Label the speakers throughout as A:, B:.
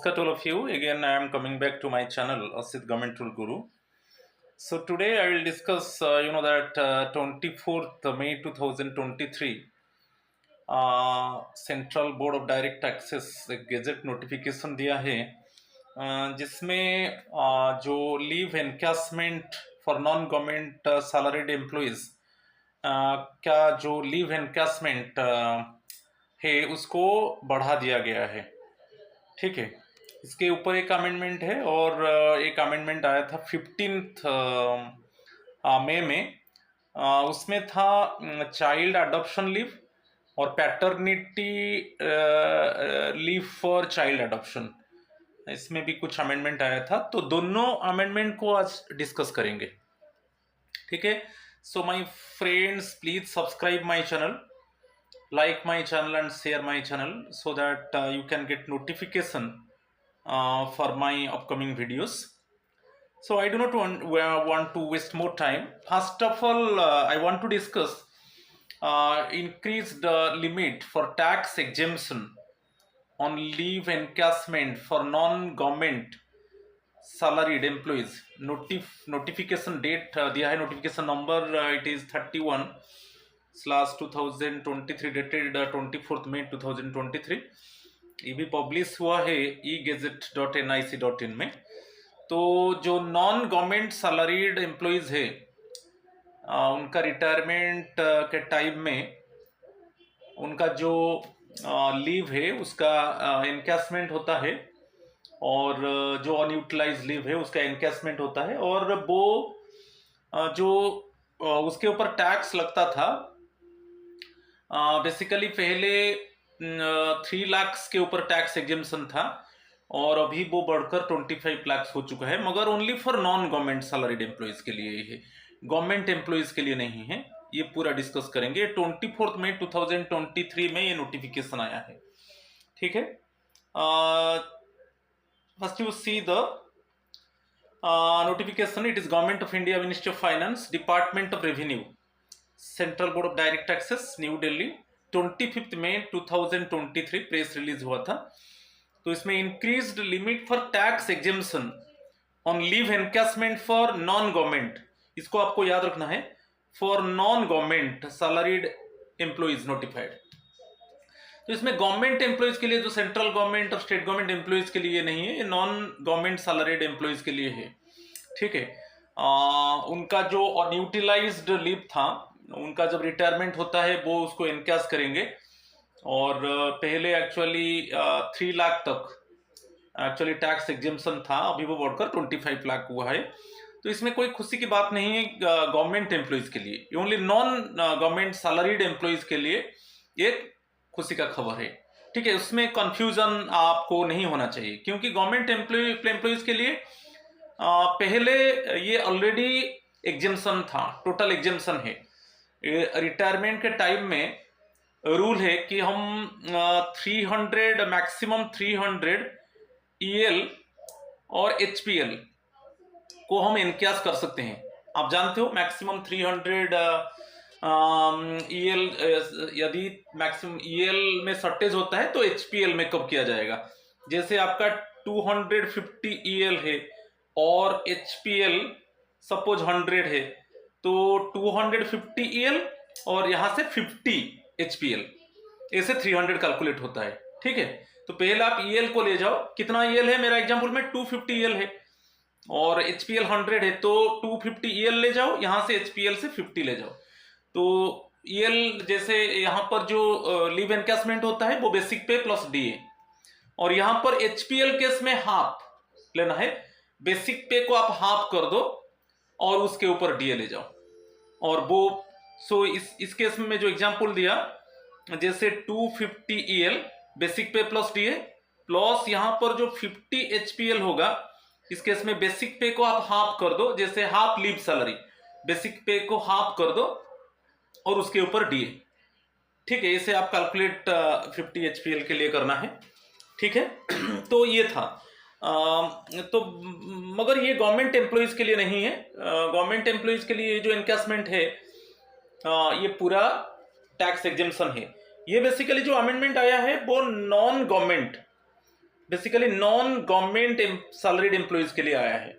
A: Namaskar to all of you. Again, I am coming back to my channel, Asit Government Rule Guru. So today I will discuss, that 24th May 2023, central board of direct taxes एक gazette notification दिया है, जिसमें जो leave encashment for non government salaried employees क्या जो leave encashment है उसको बढ़ा दिया गया है। ठीक है, इसके ऊपर एक अमेंडमेंट है और एक अमेंडमेंट आया था 15th मई में। उसमें था चाइल्ड अडॉप्शन लीव और paternity leave for child adoption, इसमें भी कुछ अमेंडमेंट आया था। तो दोनों अमेंडमेंट को आज डिस्कस करेंगे। ठीक है, so my friends, please subscribe my channel, like my channel and share my channel so that you can get notification for my upcoming videos. So I do not want to waste more time. First of all, I want to discuss increased limit for tax exemption on leave encashment for non-government salaried employees. Notification date दिया है, notification number it is 31/2023 dated 24th May 2023। ये भी publish हुआ है egazette.nic.in में। तो जो non government salaried employees है, उनका रिटायरमेंट के टाइम में उनका जो लीव है उसका एनकैशमेंट होता है और जो अनयूटिलाइज लीव है उसका एनकैशमेंट होता है। और वो जो उसके ऊपर टैक्स लगता था, बेसिकली पहले 3 लाख के ऊपर टैक्स एग्जेम्पशन था और अभी वो बढ़कर 25 लाख हो चुका है, मगर only for non government salaried employees के लिए है, गवर्नमेंट एम्प्लॉइज के लिए नहीं है। ये पूरा डिस्कस करेंगे। 24 मई 2023 में ये नोटिफिकेशन आया है। ठीक है, first you see the notification. It is Government of India, Ministry of Finance, Department of Revenue, Central Board of Direct Taxes, New Delhi, 25th May 2023 press release हुआ था। तो इसमें increased limit for tax exemption on leave encashment for non government, इसको आपको याद रखना है, for non government salaried employees notified. तो इसमें गवर्नमेंट एम्प्लॉइज के लिए, जो सेंट्रल गवर्नमेंट और स्टेट गवर्नमेंट एम्प्लॉइज के लिए नहीं है, ये नॉन गवर्नमेंट सैलरीड एम्प्लॉइज के लिए है। ठीक है, उनका जो अनयूटिलाइज्ड लीव था, उनका जब रिटायरमेंट होता है वो उसको एनकैश करेंगे। और पहले एक्चुअली 3 लाख तक एक्चुअली टैक्स एग्जेम्पशन था, अभी वो बढ़कर 25 लाख हुआ है। तो इसमें कोई खुशी की बात नहीं है गवर्नमेंट एम्प्लॉइज के लिए, only non government salaried employees के लिए एक खुशी का खबर है। ठीक है, उसमें कंफ्यूजन आपको नहीं होना चाहिए, क्योंकि गवर्नमेंट एम्प्लॉइज के लिए पहले ये ऑलरेडी एग्जेम्पशन था, टोटल एग्जेम्पशन है। रिटायरमेंट के टाइम में रूल है कि हम 300 मैक्सिमम 300 ईएल और एचपीएल को हम एनकैश कर सकते हैं। आप जानते हो मैक्सिमम 300 ईएल, यदि मैक्सिमम ईएल में शॉर्टेज होता है तो एचपीएल में कब किया जाएगा। जैसे आपका 250 ईएल है और एचपीएल सपोज 100 है, तो 250 ईएल और यहां से 50 एचपीएल, ऐसे 300 कैलकुलेट होता है। ठीक है, तो पहले आप ईएल को ले जाओ, कितना ईएल है, मेरा एग्जांपल में 250 ईएल है और एचपीएल 100 है, तो 250 ईएल ले जाओ, यहां से एचपीएल से 50 ले जाओ। तो ईएल जैसे यहां पर जो लीव एनकैशमेंट होता है वो बेसिक पे प्लस डीए, और यहां पर एचपीएल केस में हाफ लेना है, बेसिक पे को आप हाफ कर दो और उसके ऊपर डीए ले जाओ। और वो सो इस केस में जो एग्जांपल दिया, जैसे 250 ईएल बेसिक पे प्लस डीए प्लस यहां पर जो 50 एचपीएल होगा, इस केस में बेसिक पे को आप हाफ कर दो, जैसे हाफ लीव सैलरी, बेसिक पे को हाफ कर दो और उसके ऊपर डीए। ठीक है, इसे आप कैलकुलेट 50 एचपीएल के लिए करना है। ठीक है, तो ये था। तो मगर ये गवर्नमेंट एम्प्लॉइज के लिए नहीं है। गवर्नमेंट एम्प्लॉइज के लिए जो एनकैशमेंट है ये पूरा टैक्स एग्जेम्पशन है। ये बेसिकली जो अमेंडमेंट आया है वो non government basically non government salaried employees के लिए आया है।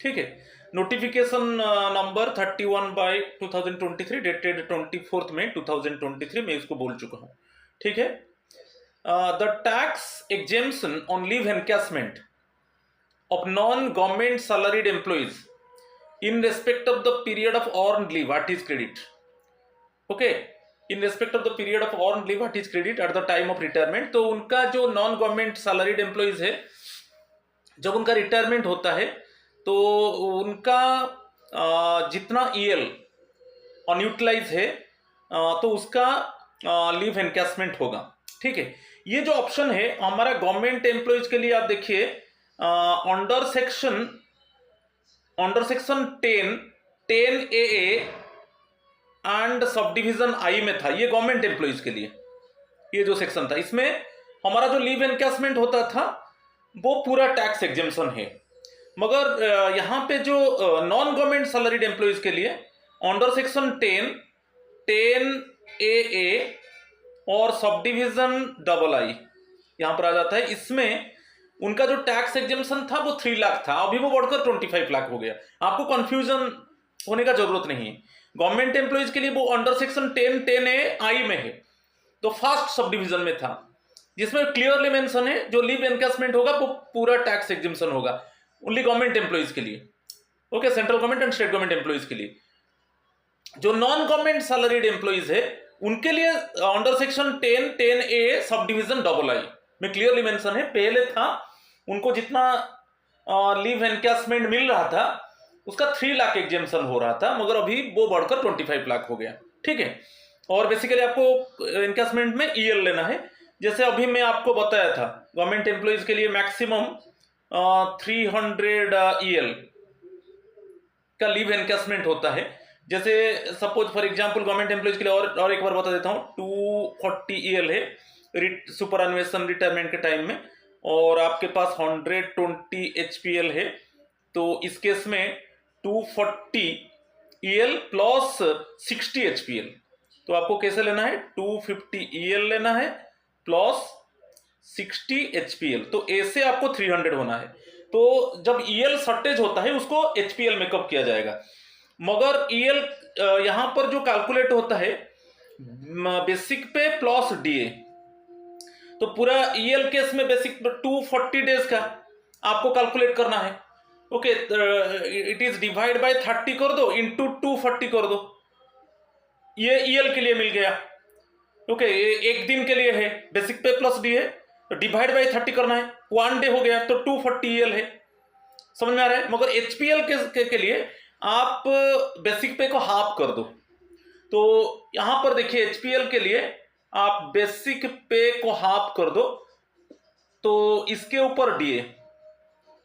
A: ठीक है, नोटिफिकेशन नंबर 31/2023 डेटेड 24 मई 2023 में इसको बोल चुका हूँ। ठीक है, the tax exemption on leave encashment of non government salaried employees in respect of the period of earned leave what is credit. Okay, in respect of the period of earned leave what is credit at the time of retirement। तो उनका जो non government salaried employees है, जब उनका retirement होता है तो उनका जितना ईएल अनयूटिलाइज है तो उसका लीव एनकैशमेंट होगा। ठीक है, ये जो ऑप्शन है हमारा गवर्नमेंट एम्प्लॉयज के लिए, आप देखिए under section 10AA and sub division I में था। ये गवर्नमेंट एम्प्लॉयज के लिए ये जो सेक्शन था, इसमें हमारा जो लीव एनकैशमेंट होता था वो पूरा टैक्स एग्जेम्पशन है। मगर यहाँ पे जो नॉन गवर्नमेंट सैलरीड एम्प्लॉयज के लिए अंडर सेक्शन 10AA और सब डिविजन II यहाँ पर आ जाता है। इसमें उनका जो टैक्स एग्जेम्पशन था वो 3 लाख था, अभी वो बढ़कर 25 लाख हो गया। आपको कंफ्यूजन होने का जरूरत नहीं है। गवर्नमेंट एम्प्लॉयज के लिए वो अंडर सेक्शन 10A में है, तो फर्स्ट सब डिविजन में था, जिसमें क्लियरली मेंशन है जो लीव एनकैशमेंट होगा वो पूरा टैक्स एग्जेम्पशन होगा ओनली गवर्नमेंट एम्प्लॉयज के लिए। Okay, central government and state government employees के लिए। जो नॉन गवर्नमेंट सैलरीड एम्प्लॉयज है उनके लिए under section 10A sub division II में क्लियरली मेंशन है, पहले था उनको जितना लीव एनकैशमेंट मिल रहा था उसका 3 लाख एग्जेम्पशन हो रहा था, मगर अभी वो बढ़कर 25 लाख हो गया। ठीक है, और बेसिकली आपको एनकैशमेंट में ईएल लेना है। जैसे अभी मैं आपको बताया था गवर्नमेंट एम्प्लॉयज के लिए मैक्सिमम 300 ईएल का लीव एनकैशमेंट होता है। जैसे suppose for example government employees के लिए और एक बार बता देता हूँ, 240 ईएल है सुपर एनुएशन रिटायरमेंट के टाइम में, और आपके पास 120 एचपीएल है। तो इस केस में 240 ईएल प्लस 60 एचपीएल, तो आपको कैसे लेना है, 250 ईएल लेना है प्लस 60 एचपीएल, तो ऐसे आपको 300 होना है। तो जब ईएल शॉर्टेज होता है उसको एचपीएल में कब किया जाएगा, मगर ईएल यहां पर जो कैलकुलेट होता है बेसिक पे प्लस डीए, तो पूरा ईएल केस में बेसिक 240 डेज का आपको कैलकुलेट करना है। Okay, it is divide by 30 कर दो, इंटू 240 कर दो, ये ईएल के लिए मिल गया। ओके, एक दिन के लिए है, बेसिक पे प्लस डी है, तो डिवाइड बाय 30 करना है, 1 डे हो गया तो 240 ईएल है। समझ में आ रहा है। मगर एचपीएल के लिए आप बेसिक पे को हाफ कर दो, तो यहां पर देखिए एचपीएल के लिए आप बेसिक पे को हाफ कर दो, तो इसके ऊपर डीए,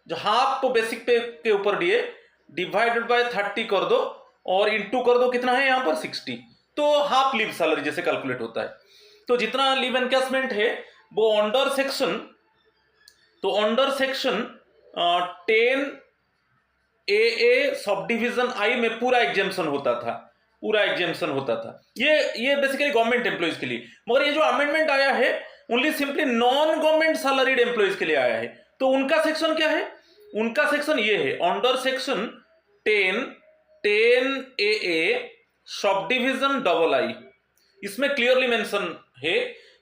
A: जो हाफ को बेसिक पे के ऊपर डीए डिवाइडेड बाय 30 कर दो और इंटू कर दो, कितना है यहां पर 60, तो हाफ लीव सैलरी जैसे कैलकुलेट होता है। तो जितना लीव एनकैशमेंट है वो under section 10AA sub division I में पूरा एग्जेम्पशन होता था, ये बेसिकली गवर्नमेंट एम्प्लॉयज के लिए। मगर ये जो अमेंडमेंट आया है only simply non government salaried employees के लिए आया है। तो उनका सेक्शन क्या है, उनका सेक्शन ये है under section 10AA sub division II। इसमें क्लियरली मेंशन है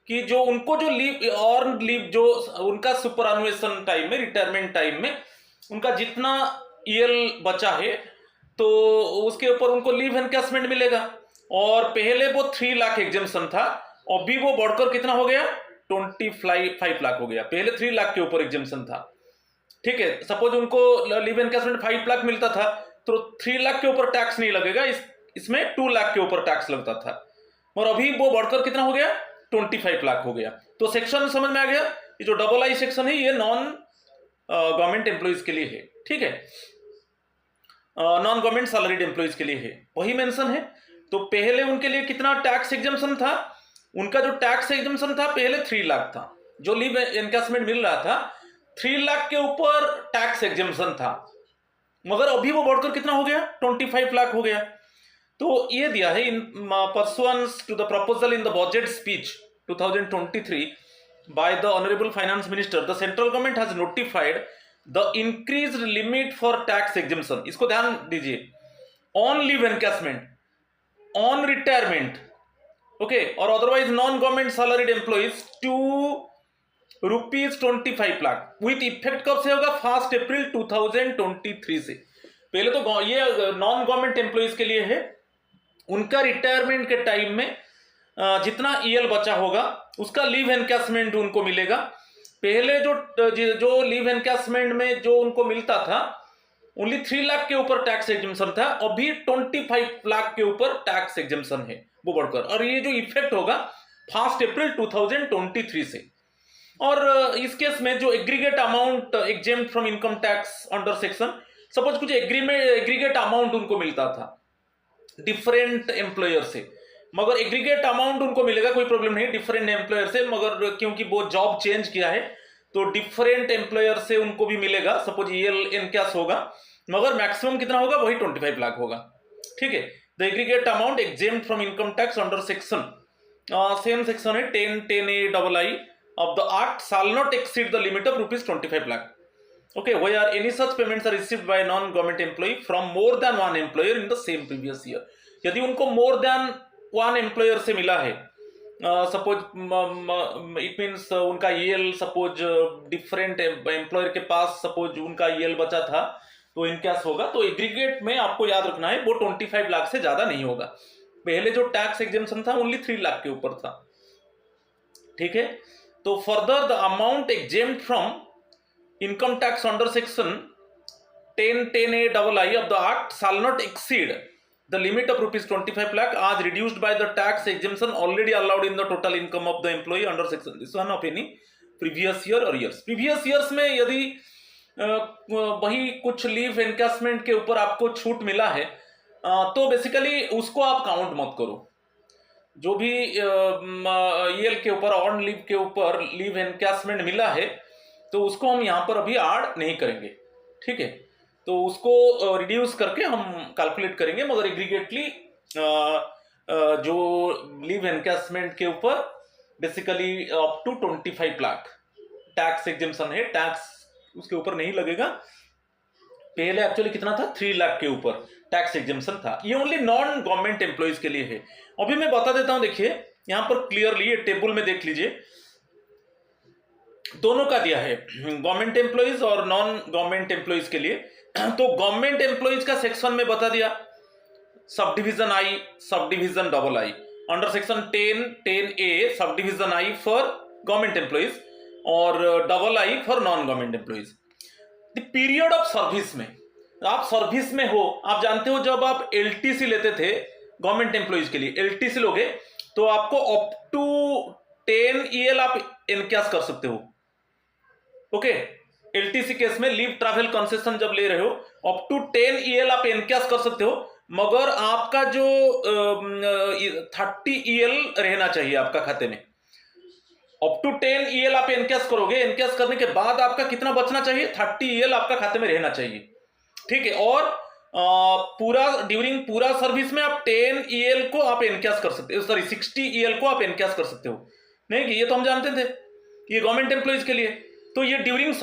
A: कि जो उनको जो लीव जो उनका सुपरएनुएशन टाइम में, रिटायरमेंट टाइम में उनका जितना ईएल बचा है तो उसके ऊपर उनको लीव एनकैशमेंट मिलेगा। और पहले वो 3 लाख एग्जेम्पशन था, अभी वो बढ़कर कितना हो गया, 25 लाख हो गया। पहले 3 लाख के ऊपर एग्जेम्पशन था। ठीक है, सपोज उनको लीव एनकैशमेंट 5 लाख मिलता था तो 3 लाख के ऊपर टैक्स नहीं लगेगा, इसमें 2 लाख के ऊपर टैक्स लगता था, और अभी वो बढ़कर कितना हो गया, 25 लाख हो गया। तो सेक्शन समझ में आ गया। ये जो II सेक्शन है ये नॉन गवर्नमेंट एम्प्लॉयज के लिए है। ठीक है, नॉन गवर्नमेंट सैलरीड एम्प्लॉयज के लिए है, वही मेंशन है। तो पहले उनके लिए कितना टैक्स एग्जेम्पशन था, उनका जो टैक्स एग्जेम्पशन था पहले 3 लाख था, जो लीव एनकैशमेंट मिल रहा था 3 लाख के ऊपर टैक्स एग्जेम्पशन था, मगर अभी वो बढ़कर कितना हो गया, 25 लाख हो गया। तो ये दिया है in pursuance to the proposal in the budget speech 2023 by the Honorable Finance Minister, the central government has notified the increased limit for tax exemption. इसको ध्यान दीजिए, on leave encashment, on retirement, okay, or otherwise non-government salaried employees to ₹25 lakh with effect कब से होगा? 1 अप्रैल 2023 से। पहले तो ये नॉन गवर्नमेंट एम्प्लॉइज के लिए है, उनका रिटायरमेंट के टाइम में जितना ईएल बचा होगा उसका लीव एनकैशमेंट उनको मिलेगा। पहले जो लीव एनकैशमेंट में जो उनको मिलता था ओनली 3 लाख के ऊपर टैक्स एग्जेम्पशन था, अभी 25 लाख के ऊपर टैक्स एग्जेम्पशन है वो बढ़कर, और ये जो इफेक्ट होगा 1 अप्रैल 2023 से। और इस केस में जो aggregate amount exempt from income tax under section, suppose कुछ एग्रीगेट अमाउंट उनको मिलता था डिफरेंट एम्प्लॉयर से, मगर एग्रीगेट अमाउंट उनको मिलेगा, कोई प्रॉब्लम नहीं डिफरेंट एम्प्लॉयर से, मगर क्योंकि वो जॉब चेंज किया है तो डिफरेंट एम्प्लॉयर से उनको भी मिलेगा। सपोज ईएल एनकैश होगा, मगर मैक्सिमम कितना होगा? वही 25 लाख होगा। ठीक है, the aggregate amount exempt from income tax under section, same section है 10(10A)(II) of the act shall not exceed the limit of ₹25 lakh. Okay, where any such payments are received by a non-government employee from more than one employer in the same previous year. यदि उनको more than one employer से मिला है, suppose it means उनका EL suppose different employer के पास suppose उनका EL बचा था तो इनकैश होगा, तो एग्रीगेट में आपको याद रखना है वो 25 लाख से ज्यादा नहीं होगा। पहले जो टैक्स एग्जेम्पशन था ओनली 3 लाख के ऊपर था। ठीक है, तो further the amount exempt from income tax under section 10(10A)(II) of the act shall not exceed the limit of ₹25 lakh as reduced by the tax exemption already allowed in the total income of the employee under section this one of any previous year or years. previous years में यदि वही कुछ leave encashment के ऊपर आपको छूट मिला है तो बेसिकली उसको आप काउंट मत करो। जो भी ईएल के ऊपर ऑन लीव के ऊपर लीव एनकैशमेंट मिला है तो उसको हम यहाँ पर अभी ऐड नहीं करेंगे। ठीक है, तो उसको रिड्यूस करके हम कैलकुलेट करेंगे, मगर एग्रीगेटली जो लीव एनकैशमेंट के ऊपर basically up to 25 lakh tax exemption है, टैक्स उसके ऊपर नहीं लगेगा। पहले एक्चुअली कितना था? 3 लाख के ऊपर टैक्स एग्जेम्पशन था। ये ओनली नॉन गवर्नमेंट एम्प्लॉइज के लिए है। अभी मैं बता देता हूं, देखिए यहां पर क्लियरली ये टेबल में देख लीजिए, दोनों का दिया है, गवर्नमेंट एम्प्लॉइज और नॉन गवर्नमेंट एम्प्लॉइज के लिए। तो गवर्नमेंट एम्प्लॉइज का सेक्शन में बता दिया, सब डिविजन आई, sub division II under section 10(10A) सब division I for government employees और II for non government employees. The period of service में, आप सर्विस में हो, आप जानते हो जब आप एलटीसी लेते थे गवर्नमेंट एम्प्लॉइज के लिए, एलटीसी लोगे तो आपको अप टू 10 ईएल आप एनकैश कर सकते हो। ओके, एलटीसी केस में लीव ट्रैवल कंसेशन जब ले रहे हो अप टू 10 ईएल आप एनकैश कर सकते हो, मगर आपका जो 30 ईएल रहना चाहिए आपका खाते में। अप टू 10 ईएल आप एनकैश करोगे, एनकैश करने के बाद आपका कितना बचना चाहिए? 30 ईएल आपका खाते में रहना चाहिए। ठीक है, और पूरा ड्यूरिंग पूरा सर्विस में आप 10 ईएल को आप एनकैश कर सकते हो, सॉरी 60 ईएल को आप एनकैश कर सकते हो। नहीं कि ये तो हम जानते थे, ये गवर्नमेंट एम्प्लॉइज के लिए। तो ये ड्यूरिंग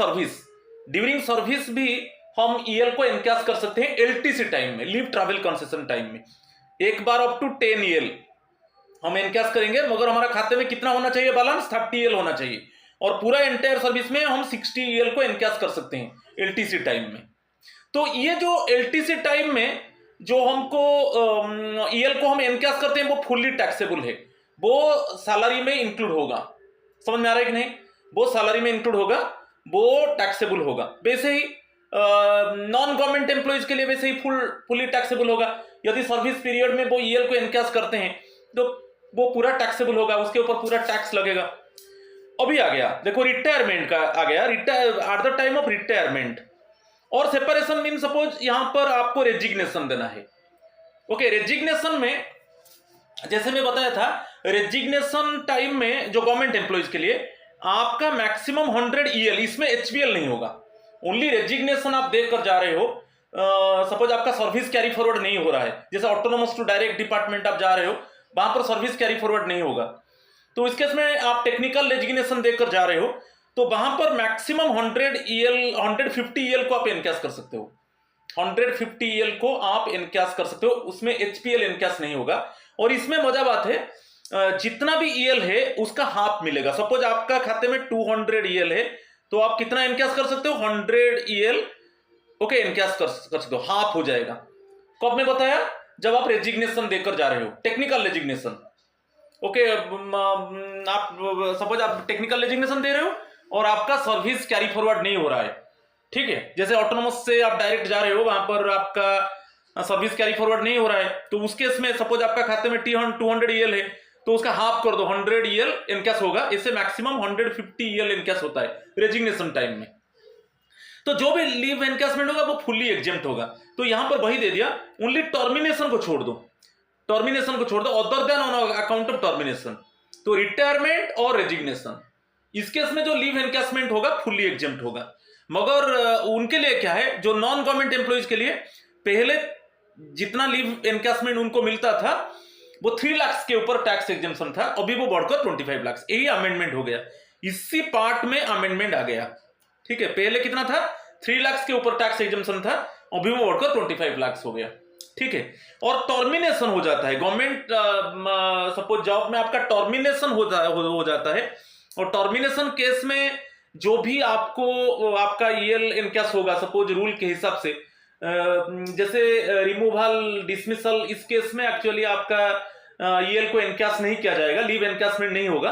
A: सर्विस भी हम ईएल को एनकैश कर सकते हैं एलटीसी टाइम में, लीव ट्रैवल कंसेशन टाइम में। एक बार अप टू 10 ईएल हम एनकैश करेंगे, मगर हमारा खाते में कितना होना चाहिए बैलेंस? 30 ईएल होना चाहिए, और पूरा एंटायर सर्विस में हम 60 ईएल को एनकैश कर सकते हैं एलटीसी टाइम में। तो ये जो एलटीसी टाइम में जो हमको ईएल को हम एनकैश करते हैं वो फुल्ली टैक्सेबल है, वो सैलरी में इंक्लूड होगा। समझ में आ रहा है कि नहीं? वो सैलरी में इंक्लूड होगा, वो टैक्सेबल होगा। वैसे ही नॉन गवर्नमेंट एम्प्लॉइज के लिए वैसे ही फुल्ली टैक्सेबल होगा। यदि सर्विस पीरियड में वो ईएल को एनकैश करते हैं तो वो पूरा टैक्सेबल होगा, उसके ऊपर पूरा टैक्स लगेगा। अभी आ गया देखो रिटायरमेंट का आ गया, at the time of retirement और सेपरेशन मीन सपोज यहां पर आपको रेजिग्नेशन देना है। ओके, रेजिग्नेशन में जैसे मैं बताया था, रेजिग्नेशन टाइम में जो गवर्नमेंट एम्प्लॉइज के लिए आपका मैक्सिमम 100 ईएल, इसमें एचबीएल नहीं होगा, ओनली रेजिग्नेशन आप देख कर जा रहे हो। सपोज आपका सर्विस कैरी फॉरवर्ड नहीं हो रहा है, जैसे ऑटोनोमस टू डायरेक्ट डिपार्टमेंट आप जा रहे हो, वहां पर सर्विस कैरी फॉरवर्ड नहीं होगा, तो इस केस में आप टेक्निकल डेजिग्नेशन देकर जा रहे हो तो वहां पर मैक्सिमम 150 ईएल को आप एनकैश कर सकते हो। 150 ईएल को आप एनकैश कर सकते हो, उसमें एचपीएल एनकैश नहीं होगा। और इसमें मजा बात है, जितना भी ईएल है उसका हाफ मिलेगा। सपोज आपका खाते में 200 ईएल है तो आप कितना एनकैश कर सकते हो, 100 ईएल ओके एनकैश कर सकते हो, हाफ हो जाएगा। कब मैं बताया, जब आप रेजिग्नेशन देकर जा रहे हो, टेक्निकल रेजिग्नेशन। ओके, आप सपोज आप टेक्निकल रेजिग्नेशन दे रहे हो और आपका सर्विस कैरी फॉरवर्ड नहीं हो रहा है, ठीक है। जैसे ऑटोनोमस से आप डायरेक्ट जा रहे हो, वहां पर आपका सर्विस कैरी फॉरवर्ड नहीं हो रहा है, तो उस केस में सपोज आपका खाते में 200 ईएल है तो उसका हाफ कर दो, 100 ईएल इनकैश होगा। इससे मैक्सिमम 150 ईएल इनकैश होता है रेजिग्नेशन टाइम में। तो जो भी लीव एनकैशमेंट होगा वो फुल्ली एग्जेम्प्ट होगा। तो यहां पर वही दे दिया, ओनली टर्मिनेशन को छोड़ दो, टर्मिनेशन को छोड़ दो, other than on account of termination. तो रिटायरमेंट और रेजिग्नेशन, इस केस में जो लीव एनकैशमेंट होगा फुल्ली एग्जेम्प्ट होगा। मगर उनके लिए क्या है, जो नॉन गवर्नमेंट एम्प्लॉइज के लिए पहले जितना लीव एनकैशमेंट उनको मिलता था वो 3 लाख के ऊपर टैक्स एग्जेम्पशन था, अभी वो बढ़कर 25 लाख, यही अमेंडमेंट हो गया। इसी पार्ट में अमेंडमेंट आ गया, ठीक है। पहले कितना था, 3 लाख के ऊपर टैक्स एग्जेम्पशन था, अभी वो बढ़कर 25 लाख हो गया, ठीक है। और टर्मिनेशन हो जाता है, गवर्नमेंट सपोज जॉब में आपका टर्मिनेशन हो जाता है। और टर्मिनेशन केस में जो भी आपको आपका ईएल इनकैश होगा, सपोज रूल के हिसाब से, जैसे रिमूवल डिसमिसल, इस केस में एक्चुअली आपका ईएल को एनकैश नहीं किया जाएगा, लीव एनकैशमेंट नहीं होगा।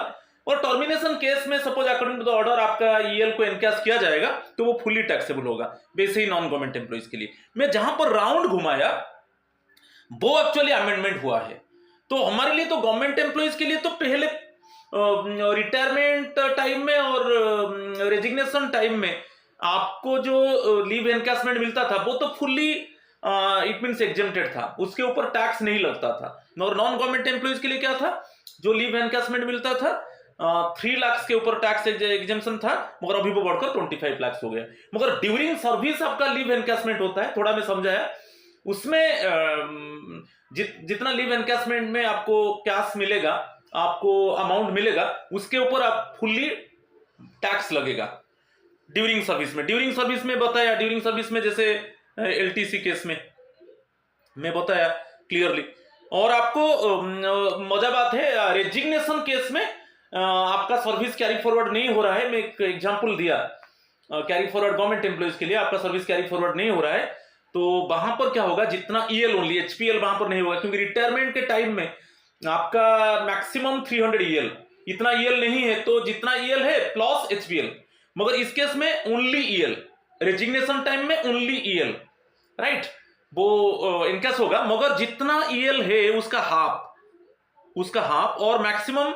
A: और टर्मिनेशन केस में suppose according to the order आपका ईएल को एनकैश किया जाएगा तो वो फुली टैक्सेबल होगा, वैसे ही नॉन गवर्नमेंट एम्प्लॉइज के लिए। मैं जहां पर राउंड घुमाया वो एक्चुअली अमेंडमेंट हुआ है। तो हमारे लिए तो गवर्नमेंट एम्प्लॉइज के लिए तो पहले रिटायरमेंट टाइम में और रेजिग्नेशन टाइम में आपको जो लीव एनकैशमेंट मिलता था वो तो फुल्ली इट मींस एग्जेम्प्टेड था, उसके ऊपर टैक्स नहीं लगता था। और नॉन गवर्नमेंट एम्प्लॉइज के लिए क्या था, जो लीव एनकैशमेंट मिलता था 3 लाख के ऊपर टैक्स एग्जेम्पशन था, मगर अभी वो बढ़कर 25 लाख हो गया। मगर ड्यूरिंग सर्विस आपका लीव एनकैशमेंट होता है, थोड़ा मैं समझाया, उसमें जितना लीव एनकैशमेंट में आपको कैश मिलेगा, आपको अमाउंट मिलेगा, उसके ऊपर आप फुल्ली टैक्स लगेगा ड्यूरिंग सर्विस में। ड्यूरिंग सर्विस में बताया, ड्यूरिंग सर्विस में जैसे एलटीसी केस में मैं बताया क्लियरली। और आपको मजा बात है, रेजिग्नेशन केस में आपका सर्विस कैरी फॉरवर्ड नहीं हो रहा है। मैं एक एग्जांपल दिया, कैरी फॉरवर्ड गवर्नमेंट एम्प्लॉइज के लिए आपका सर्विस कैरी फॉरवर्ड नहीं हो रहा है तो वहां पर क्या होगा, जितना ईएल ओनली, एचपीएल वहां पर नहीं होगा, क्योंकि रिटायरमेंट के टाइम में आपका मैक्सिमम 300 ईएल, इतना ईएल नहीं है तो जितना ईएल है प्लस एचपीएल। मगर इस केस में ओनली ईएल, रेजिग्नेशन टाइम में ओनली ईएल, राइट, वो इनकेस होगा। मगर जितना ईएल है उसका हाफ, और मैक्सिमम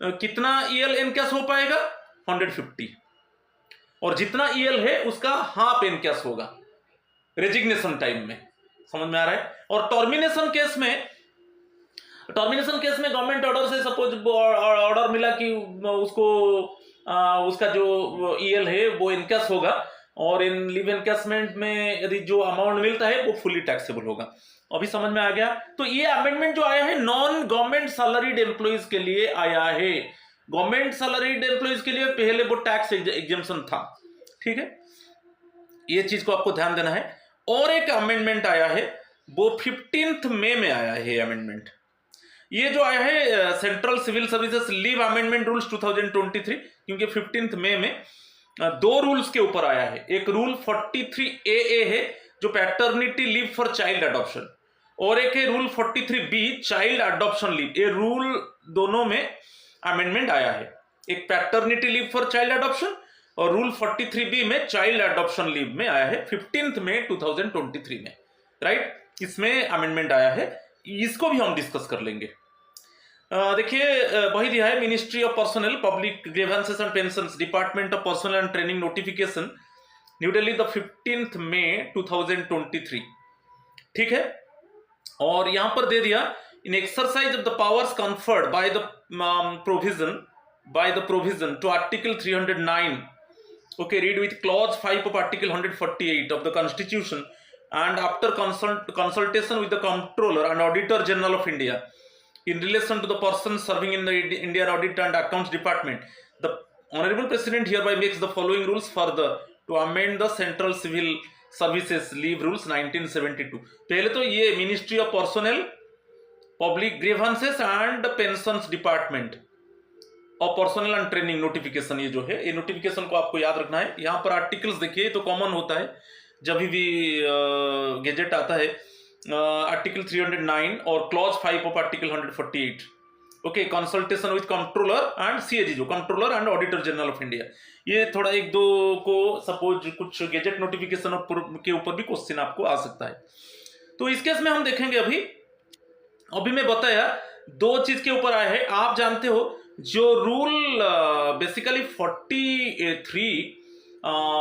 A: कितना ईएल इनकेस हो पाएगा, 150, और जितना ईएल है उसका हाफ इनकेस होगा रेजिग्नेशन टाइम में। समझ में आ रहा है। और टर्मिनेशन केस में गवर्नमेंट ऑर्डर से सपोज ऑर्डर मिला कि उसको उसका जो ईएल है वो इनकेस होगा, और इन लीव एनकैशमेंट में यदि जो अमाउंट मिलता है वो फुली टैक्सेबल होगा। अभी समझ में आ गया। तो ये अमेंडमेंट जो आया है नॉन गवर्नमेंट सैलरीड एम्प्लॉइज के लिए आया है। गवर्नमेंट सैलरीड एम्प्लॉइज के लिए पहले वो टैक्स एग्जेम्पशन था, ठीक है, ये चीज को आपको ध्यान देना है। और एक अमेंडमेंट आया है, वो 15 मई में आया है अमेंडमेंट। ये जो आया है central civil services leave amendment rules 2023, क्योंकि 15 मई में 2 रूल्स के ऊपर आया है। एक रूल 43AA है जो paternity leave for child adoption, और एक है rule 43B child adoption leave. ये रूल दोनों में अमेंडमेंट आया है, एक paternity leave for child adoption और रूल 43B में चाइल्ड अडॉप्शन लीव में आया है 15 मई 2023 में, राइट। इसमें अमेंडमेंट आया है, इसको भी हम डिस्कस कर लेंगे। देखिए वही दिया है, ministry of personnel public grievances and pensions, department of personnel and training notification, new Delhi the 15 May 2023, ठीक है। और यहां पर दे दिया, in exercise of the powers conferred by the provision to article 309, okay, read with clause 5 of article 148 of the constitution and after consultation with the comptroller and auditor general of India, in relation to the person serving in the Indian Audit and Accounts Department, the Honorable President hereby makes the following rules further to amend the Central Civil Services Leave Rules 1972. पहले तो ये ministry of personnel, public grievances and pensions department और personal and training notification, ये जो है ये notification को आपको याद रखना है। यहाँ पर आर्टिकल्स देखिए, तो कॉमन होता है जब भी गेजेट आता है, आर्टिकल 309 और clause 5 of article 148। Okay, consultation with controller and CAG, जो controller and auditor general of India, ये थोड़ा एक दो को सपोज कुछ गेजेट नोटिफिकेशन के ऊपर भी क्वेश्चन आपको आ सकता है। तो इस केस में हम देखेंगे अभी मैं बताया दो चीज के ऊपर आया है। आप जानते हो जो रूल बेसिकली 43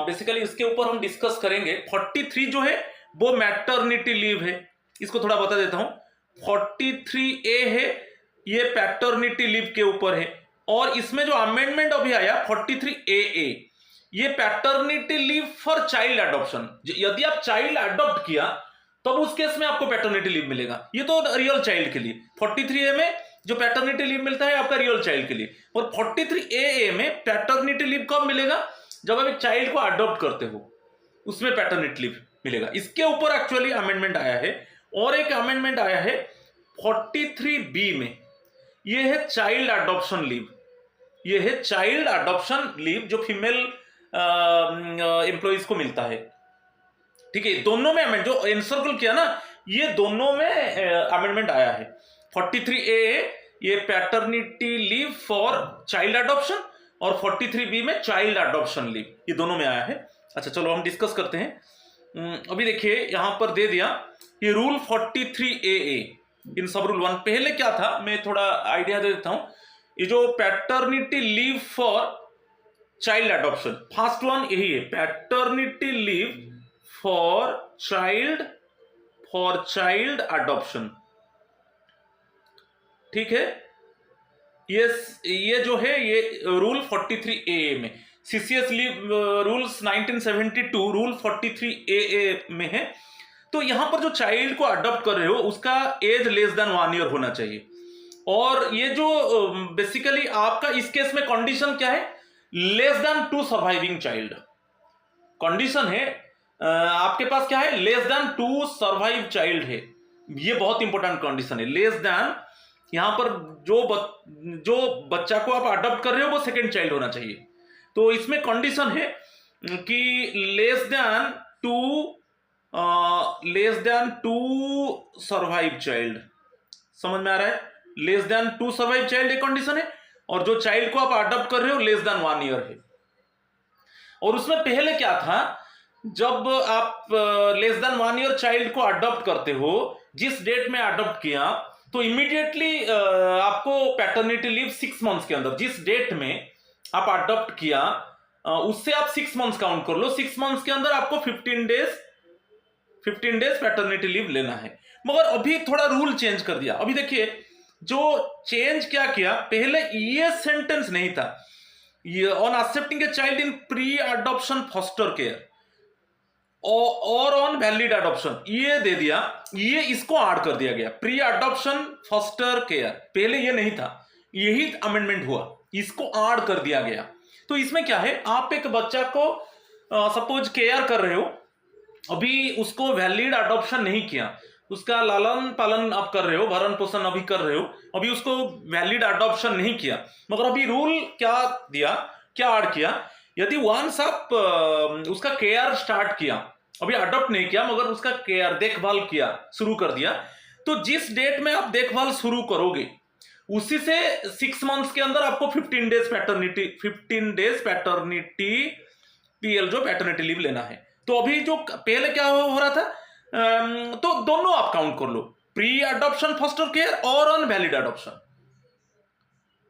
A: बेसिकली इसके ऊपर हम डिस्कस करेंगे। 43 जो है वो मैटरनिटी लीव है, इसको थोड़ा बता देता हूं। 43A है, ये पैटर्निटी लीव के ऊपर है, और इसमें जो अमेंडमेंट अभी आया 43AA, ये paternity leave for child adoption. यदि आप चाइल्ड अडॉप्ट किया तब उस केस में आपको पैटर्निटी लीव मिलेगा, ये तो रियल चाइल्ड के लिए। 43A में जो पैटर्निटी लीव मिलता है आपका रियल चाइल्ड के लिए, और 43AA में पैटर्निटी लीव कब मिलेगा, जब आप एक चाइल्ड को अडॉप्ट करते हो, उसमें पैटर्निटी लीव मिलेगा। इसके ऊपर एक्चुअली अमेंडमेंट आया है। और एक अमेंडमेंट आया है 43B में, ये है चाइल्ड अडॉप्शन लीव। ये है चाइल्ड अडॉप्शन लीव जो फीमेल एम्प्लॉइज को मिलता है। ठीक है, दोनों में अमेंड जो एनसर्कल किया ना, ये दोनों में अमेंडमेंट आया है। 43A ये paternity leave for child adoption, और 43B में चाइल्ड अडॉप्शन लीव, ये दोनों में आया है। अच्छा चलो हम डिस्कस करते हैं। अभी देखिए यहां पर दे दिया ये रूल 43AA इन सब रूल 1। पहले क्या था मैं थोड़ा आइडिया दे देता हूं। ये जो paternity leave for child adoption, first one यही है, paternity leave for child adoption. ठीक है, ये जो है ये रूल 43AA में, CCS leave rules 1972 rule 43AA में है। तो यहां पर जो चाइल्ड को अडॉप्ट कर रहे हो उसका एज लेस देन 1 ईयर होना चाहिए। और ये जो बेसिकली आपका इस केस में कंडीशन क्या है, less than 2 surviving child condition है। आपके पास क्या है, लेस देन 2 सर्वाइव चाइल्ड है, ये बहुत इंपॉर्टेंट कंडीशन है। लेस देन, यहां पर जो बच्चा को आप अडॉप्ट कर रहे हो वो सेकेंड चाइल्ड होना चाहिए। तो इसमें कंडीशन है कि less than two survive child. समझ में आ रहा है, लेस देन 2 सर्वाइव चाइल्ड एक कंडीशन है, और जो चाइल्ड को आप अडॉप्ट कर रहे हो लेस देन 1 ईयर है। और उसमें पहले क्या था, जब आप लेस देन 1 ईयर चाइल्ड को अडॉप्ट करते हो, जिस डेट में अडॉप्ट किया, तो इमीडिएटली आपको पैटर्निटी लीव 6 मंथ्स के अंदर, जिस डेट में आप अडॉप्ट किया उससे आप 6 मंथ्स काउंट कर लो। 6 मंथ्स के अंदर आपको 15 डेज पैटर्निटी लीव लेना है। मगर अभी थोड़ा रूल चेंज कर दिया। अभी देखिए जो चेंज क्या किया, पहले ये सेंटेंस नहीं था, on accepting a child in pre adoption foster care और ऑन वैलिड अडॉप्शन, ये दे दिया, ये इसको ऐड कर दिया गया, प्री अडॉप्शन फॉस्टर केयर। पहले ये नहीं था, यही अमेंडमेंट हुआ, इसको ऐड कर दिया गया। तो इसमें क्या है, आप एक बच्चा को सपोज केयर कर रहे हो, अभी उसको वैलिड अडॉप्शन नहीं किया, उसका लालन पालन आप कर रहे हो, भरण पोषण अभी कर रहे हो, अभी उसको वैलिड अडॉप्शन नहीं किया। मगर अभी रूल क्या दिया, क्या ऐड किया, यदि वंस आप उसका केयर स्टार्ट किया, अभी अडॉप्ट नहीं किया मगर उसका केयर देखभाल किया, शुरू कर दिया, तो जिस डेट में आप देखभाल शुरू करोगे उसी से 6 मंथ्स के अंदर आपको 15 डेज पैटर्निटी पीएल जो पैटर्निटी लीव लेना है। तो अभी जो पहले क्या हो रहा था, तो दोनों आप काउंट कर लो, प्री अडॉप्शन फॉस्टर केयर और ऑन वैलिड अडॉप्शन।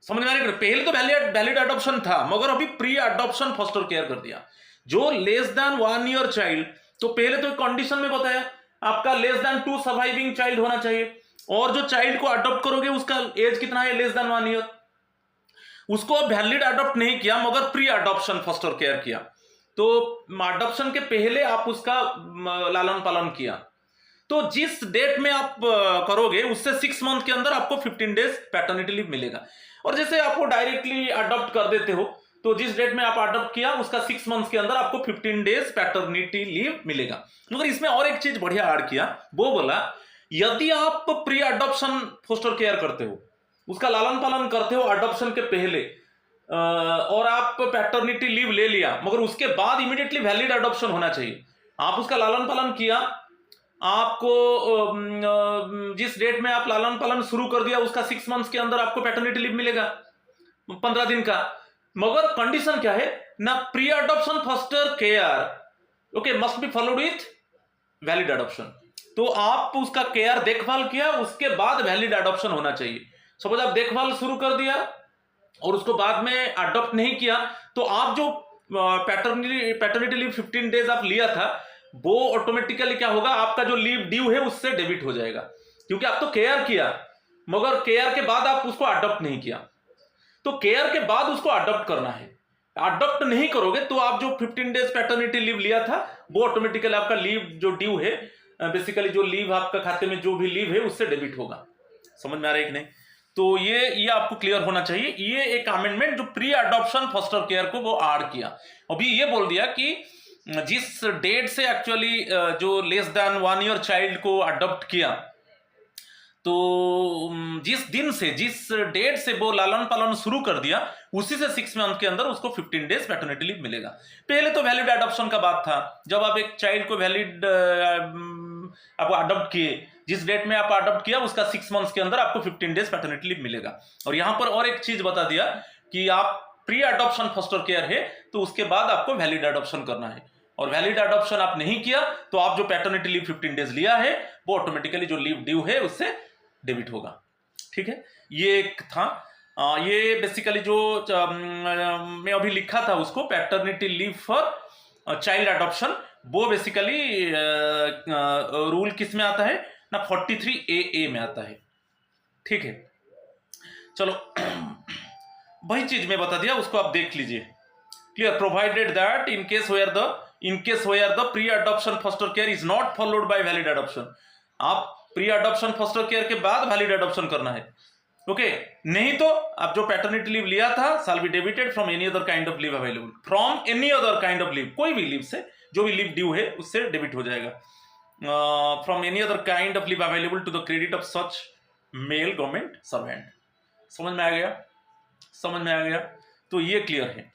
A: समझ में आ रही है, पहले तो वैलिड अडॉप्शन था मगर अभी प्री अडॉप्शन फॉस्टर केयर कर दिया। जो लेस देन 1 ईयर चाइल्ड, तो पहले तो कंडीशन में बताया आपका लेस देन 2 सर्वाइविंग चाइल्ड होना चाहिए, और जो चाइल्ड को अडॉप्ट करोगे उसका एज कितना है, लेस देन 1 ईयर। उसको वैलिड अडॉप्ट नहीं किया मगर प्री अडॉप्शन फॉस्टर केयर किया, तो अडॉप्शन के पहले आप उसका लालन पालन किया, तो जिस डेट में आप करोगे उससे 6 मंथ के अंदर आपको 15 डेज पैटर्निटी लीव मिलेगा। और जैसे आपको डायरेक्टली अडॉप्ट कर देते हो तो जिस डेट में आप अडॉप्ट किया उसका 6 मंथ्स के अंदर आपको 15 डेज पैटर्निटी लीव मिलेगा। मगर इसमें और एक चीज बढ़िया ऐड किया, वो बोला यदि आप प्री अडॉप्शन फोस्टर केयर करते हो, उसका लालन पालन करते हो अडॉप्शन के पहले, और आप पैटर्निटी लीव ले लिया मगर उसके बाद इमीडिएटली वैलिड अडॉप्शन होना चाहिए। आप उसका लालन पालन किया, आपको जिस डेट में आप लालन पालन शुरू कर दिया उसका 6 मंथ्स के अंदर आपको पैटर्निटी लीव मिलेगा 15 दिन का। मगर कंडीशन क्या है ना, pre adoption foster care okay must be followed with valid adoption. तो आप उसका केयर देखभाल किया, उसके बाद वैलिड अडॉप्शन होना चाहिए। सपोज आप देखभाल शुरू कर दिया और उसको बाद में अडॉप्ट नहीं किया तो आप जो पैटर्निटी लीव 15 डेज आप लिया था वो ऑटोमेटिकली क्या होगा, आपका जो लीव ड्यू है उससे डेबिट हो जाएगा, क्योंकि आप तो केयर किया मगर केयर के बाद आप उसको अडॉप्ट नहीं किया। तो केयर के बाद उसको अडॉप्ट करना है, अडॉप्ट नहीं करोगे तो आप जो 15 डेज पैटर्निटी लीव लिया था वो ऑटोमेटिकली आपका लीव जो ड्यू है, बेसिकली जो लीव आपका खाते में जो भी लीव है उससे डेबिट होगा। समझ में आ रहा है कि नहीं? तो ये आपको क्लियर होना चाहिए। ये एक अमेंडमेंट जो प्री अडॉप्शन फोस्टर केयर को वो ऐड किया। अभी ये बोल दिया कि जिस डेट से एक्चुअली जो लेस देन 1 ईयर चाइल्ड को अडॉप्ट किया, तो जिस दिन से जिस डेट से वो लालन पालन शुरू कर दिया उसी से 6 मंथ के अंदर उसको 15 डेज पैटर्निटी लीव मिलेगा। पहले तो वैलिड अडॉप्शन का बात था, जब आप एक चाइल्ड को वैलिड आप अडॉप्ट किए, जिस डेट में आप अडॉप्ट किया उसका 6 मंथ्स के अंदर आपको 15 डेज पैटर्निटी लीव मिलेगा। और यहां पर और एक चीज बता दिया कि आप प्री अडॉप्शन फोस्टर केयर है तो उसके बाद आपको वैलिड अडॉप्शन करना है, और वैलिड अडॉप्शन आप नहीं किया तो आप जो पैटर्निटी लीव 15 डेज लिया है वो ऑटोमेटिकली जो लीव ड्यू है उससे डेबिट होगा। ठीक है, ये एक था। ये बेसिकली जो मैं अभी लिखा था उसको paternity leave for child adoption, वो बेसिकली रूल किस में आता है ना, 43AA में आता है। ठीक है, चलो वही चीज मैं बता दिया, उसको आप देख लीजिए। Clear, provided that in case where the pre adoption foster care is not followed by valid adoption, आप प्री अडॉप्शन फोस्टर केयर के बाद वैलिड अडॉप्शन करना है। ओके, नहीं तो आप जो पैटर्निटी लीव लिया था शैल be debited from any other kind of leave available, from any other kind of leave, कोई भी लीव से जो भी लीव ड्यू है उससे डेबिट हो जाएगा, from any other kind of leave available to the credit of such male government servant. समझ में आ गया? समझ में आ गया? तो ये क्लियर है।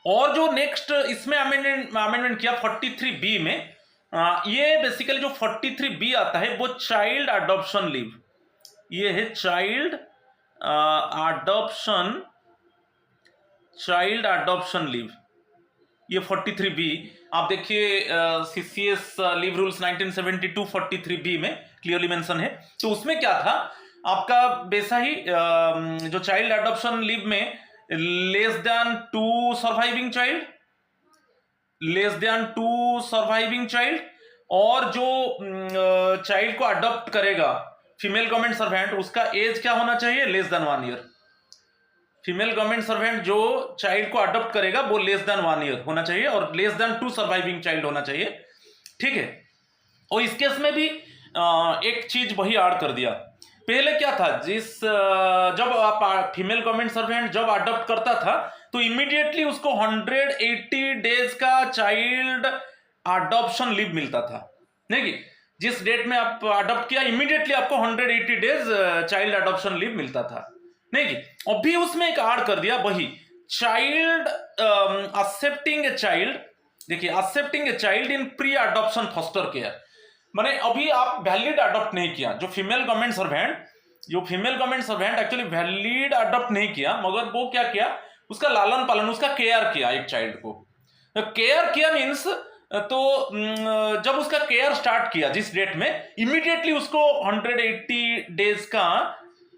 A: और जो नेक्स्ट इसमें अमेंडमेंट किया 43B में, ये बेसिकली जो 43B आता है वो चाइल्ड अडॉप्शन लीव, ये है चाइल्ड अडॉप्शन लीव, ये 43B। आप देखिए CCS लीव रूल्स 1972 43B में क्लियरली मेंशन है। तो उसमें क्या था आपका, वैसा ही जो चाइल्ड अडॉप्शन लीव में लेस देन 2 सर्वाइविंग चाइल्ड, और जो चाइल्ड को अडॉप्ट करेगा फीमेल गवर्नमेंट सर्वेंट, उसका एज क्या होना चाहिए, less than 1 year. Female government servant जो चाइल्ड को अडॉप्ट करेगा वो लेस देन 1 ईयर होना चाहिए, और लेस देन 2 सर्वाइविंग चाइल्ड होना चाहिए। ठीक है, और इस केस में भी एक चीज वही ऐड कर दिया। पहले क्या था, जब आप फीमेल गवर्नमेंट सर्वेंट जब अडॉप्ट करता था तो इमीडिएटली उसको 180 डेज का चाइल्ड अडॉप्शन लीव मिलता था, नहीं कि जिस डेट में आप अडॉप्ट किया इमीडिएटली आपको 180 डेज चाइल्ड अडॉप्शन लीव मिलता था, नहीं कि अभी उसमें एक ऐड कर दिया वही चाइल्ड एक्सेप्टिंग ए चाइल्ड। देखिए, accepting a child in pre adoption foster care, माने अभी आप वैलिड अडॉप्ट नहीं किया, जो female government servant actually valid adopt नहीं किया, मगर वो क्या किया, उसका लालन पालन, उसका केयर किया, एक चाइल्ड को केयर किया मीन्स, तो जब उसका केयर स्टार्ट किया जिस डेट में, इमीडिएटली उसको 180 डेज का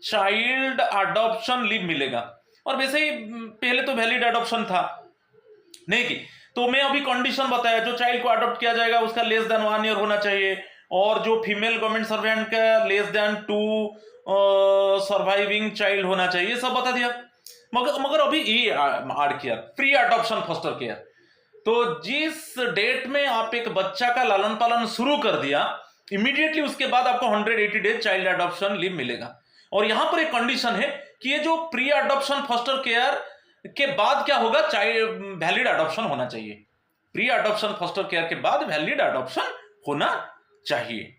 A: चाइल्ड अडॉप्शन लीव मिलेगा। और वैसे ही पहले तो वैलिड अडॉप्शन था, नहीं कि तो मैं अभी कंडीशन बताया, जो चाइल्ड को अडॉप्ट किया जाएगा उसका लेस देन 1 ईयर होना चाहिए, और जो फीमेल गवर्नमेंट सर्वेंट का लेस देन 2 सर्वाइविंग चाइल्ड होना चाहिए, सब बता दिया। मगर अभी ये ऐड किया प्री अडॉप्शन फोस्टर केयर। तो जिस डेट में आप एक बच्चा का लालन पालन शुरू कर दिया इमीडिएटली उसके बाद आपको 180 डेज चाइल्ड अडॉप्शन लीव मिलेगा। और यहां पर एक कंडीशन है कि ये जो प्री अडॉप्शन फॉस्टर केयर के बाद क्या होगा, चाइल्ड वैलिड अडॉप्शन होना चाहिए। प्री अडॉप्शन फॉस्टर केयर के बाद वैलिड अडॉप्शन होना चाहिए।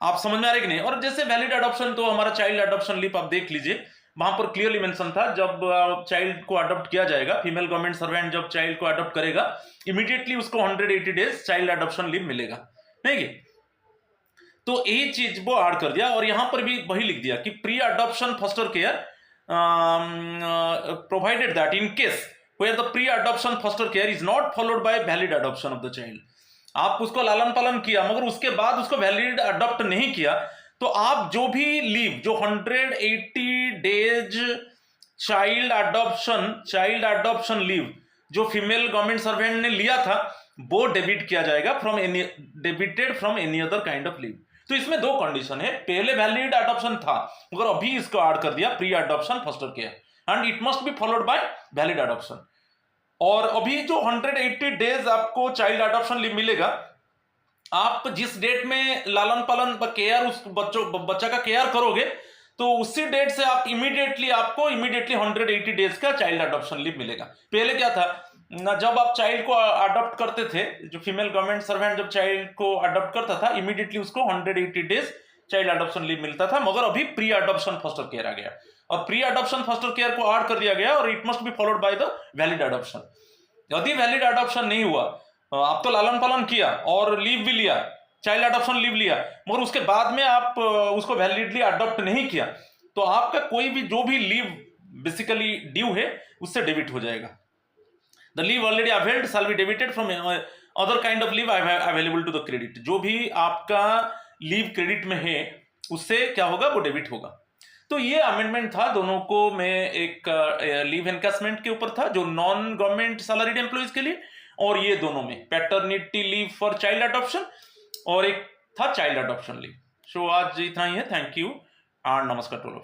A: आप समझ में आ रहे कि नहीं? और जैसे वैलिड अडॉप्शन तो हमारा चाइल्ड अडॉप्शन लीव आप देख लीजिए, वहां पर क्लियरली मेंशन था जब चाइल्ड को अडॉप्ट किया जाएगा, फीमेल गवर्नमेंट सर्वेंट जब चाइल्ड को अडॉप्ट करेगा इमीडिएटली उसको 180 डेज चाइल्ड अडॉप्शन लीव मिलेगा, नहीं? तो यही चीज वो ऐड कर दिया। और यहां पर भी वही लिख दिया कि pre adoption foster care provided that in case where the pre adoption foster care is not followed by valid adoption of the child. आप उसको लालन पालन किया मगर उसके बाद उसको वैलिड अडॉप्ट नहीं किया, तो आप जो भी लीव, जो 180 डेज चाइल्ड अडॉप्शन लीव जो फीमेल गवर्नमेंट सर्वेंट ने लिया था वो डेबिट किया जाएगा debited from any other kind of leave. तो इसमें दो कंडीशन है, पहले वैलिड अडॉप्शन था मगर अभी इसको ऐड कर दिया pre adoption foster care and it must be followed by valid adoption. और अभी जो 180 डेज आपको चाइल्ड अडॉप्शन लीव मिलेगा, आप जिस डेट में लालन पालन केयर उस बच्चा का केयर करोगे तो उसी डेट से आप आपको इमीडिएटली 180 डेज का चाइल्ड अडॉप्शन लीव मिलेगा। पहले क्या था ना, जब आप चाइल्ड को अडॉप्ट करते थे, जो फीमेल गवर्नमेंट सर्वेंट जब चाइल्ड को अडॉप्ट करता था इमीडिएटली उसको 180 डेज चाइल्ड अडॉप्शन लीव मिलता था, मगर अभी प्री अडॉप्शन फॉस्टर केयर आ गया और प्री अडॉप्शन फॉस्टर केयर को ऐड कर दिया गया और it must be followed by the valid adoption. यदि वैलिड अडॉप्शन नहीं हुआ, आप तो लालन पालन किया और लीव भी लिया, चाइल्ड अडॉप्शन लीव लिया, मगर उसके बाद में आप उसको वैलिडली अडॉप्ट नहीं किया, तो आपका कोई भी जो भी लीव बेसिकली ड्यू है उससे डेबिट हो जाएगा। The leave already availed shall be debited from other kind of leave available to the credit. जो भी आपका लीव क्रेडिट में है उससे क्या होगा, वो डेबिट होगा। तो ये अमेंडमेंट था दोनों को में, एक लीव एनकैशमेंट के ऊपर था जो नॉन गवर्नमेंट सैलरीड एम्प्लॉइज के लिए, और ये दोनों में paternity leave for child adoption और एक था चाइल्ड अडॉप्शन लीव। सो आज इतना ही है। थैंक यू एंड नमस्कार टू ऑल ऑफ यू।